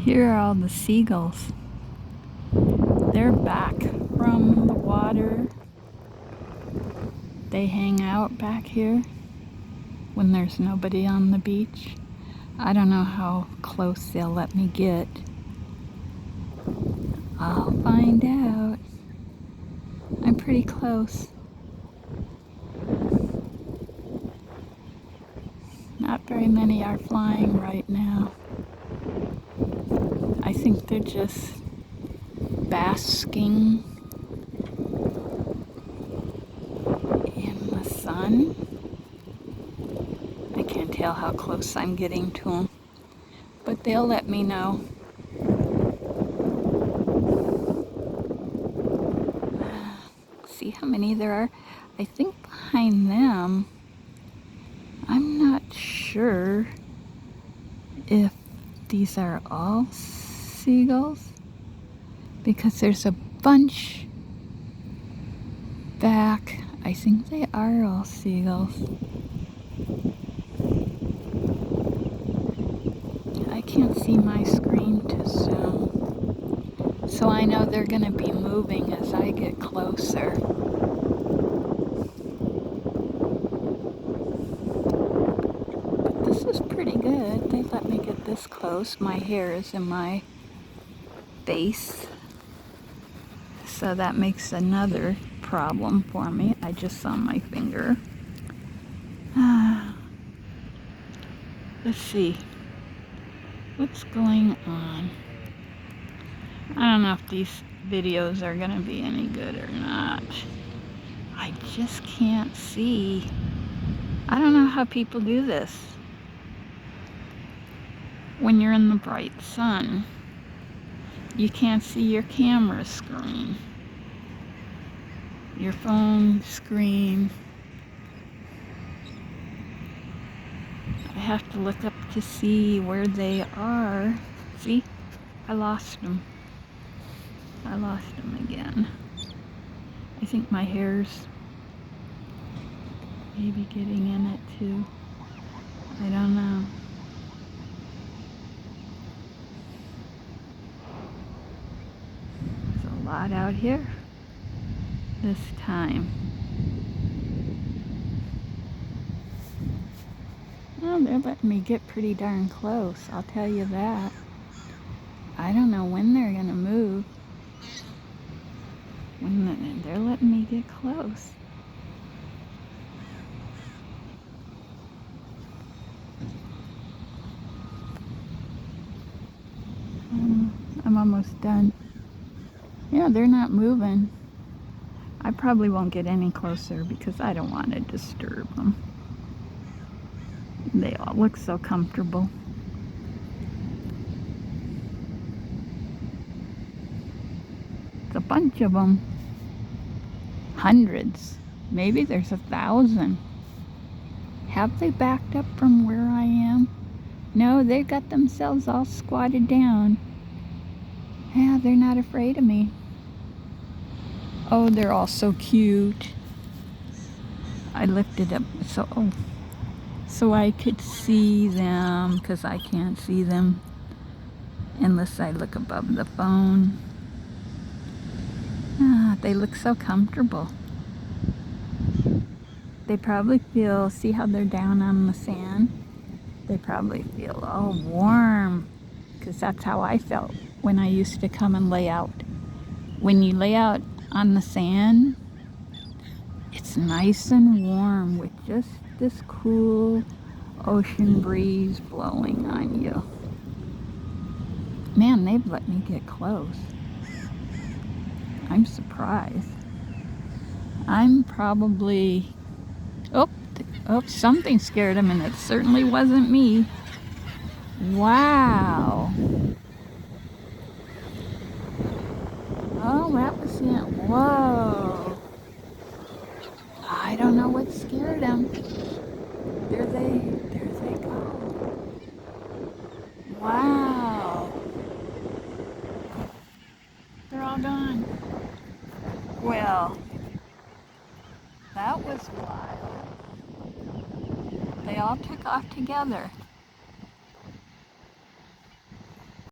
Here are all the seagulls. They're back from the water. They hang out back here when there's nobody on the beach. I don't know how close they'll let me get. I'll find out. I'm pretty close. Not very many are flying right now. I think they're just basking in the sun. I can't tell how close I'm getting to them, but they'll let me know. See how many there are? I think behind them, I'm not sure if these are all seagulls, because there's a bunch back. I think they are all seagulls. I can't see my screen to zoom, so I know they're going to be moving as I get closer. But this is pretty good. They let me get this close. My hair is in my face, so that makes another problem for me. I just saw my finger. Let's see. What's going on? I don't know if these videos are gonna be any good or not. I just can't see. I don't know how people do this. When you're in the bright sun, you can't see your camera screen, your phone screen. I have to look up to see where they are. See? I lost them. I lost them again. I think my hair's maybe getting in it too. I don't know. There's a lot out here this time. Well, they're letting me get pretty darn close, I'll tell you that. I don't know when they're gonna move. They're letting me get close. I'm almost done. Yeah, they're not moving. I probably won't get any closer because I don't want to disturb them. They all look so comfortable. It's a bunch of them. Hundreds. Maybe there's 1,000. Have they backed up from where I am? No, they got themselves all squatted down. Yeah, they're not afraid of me. Oh, they're all so cute. I lifted up so I could see them, because I can't see them unless I look above the phone. They look so comfortable. They probably feel, see how they're down on the sand? They probably feel all warm, because that's how I felt when I used to come and lay out. When you lay out on the sand, it's nice and warm with just this cool ocean breeze blowing on you. Man, they've let me get close. I'm surprised. I'm probably... Oh, something scared him, and it certainly wasn't me. Wow. Oh, that was it. Whoa. I don't know what scared him. There they go. Wow. They're all gone. Well, that was wild. They all took off together.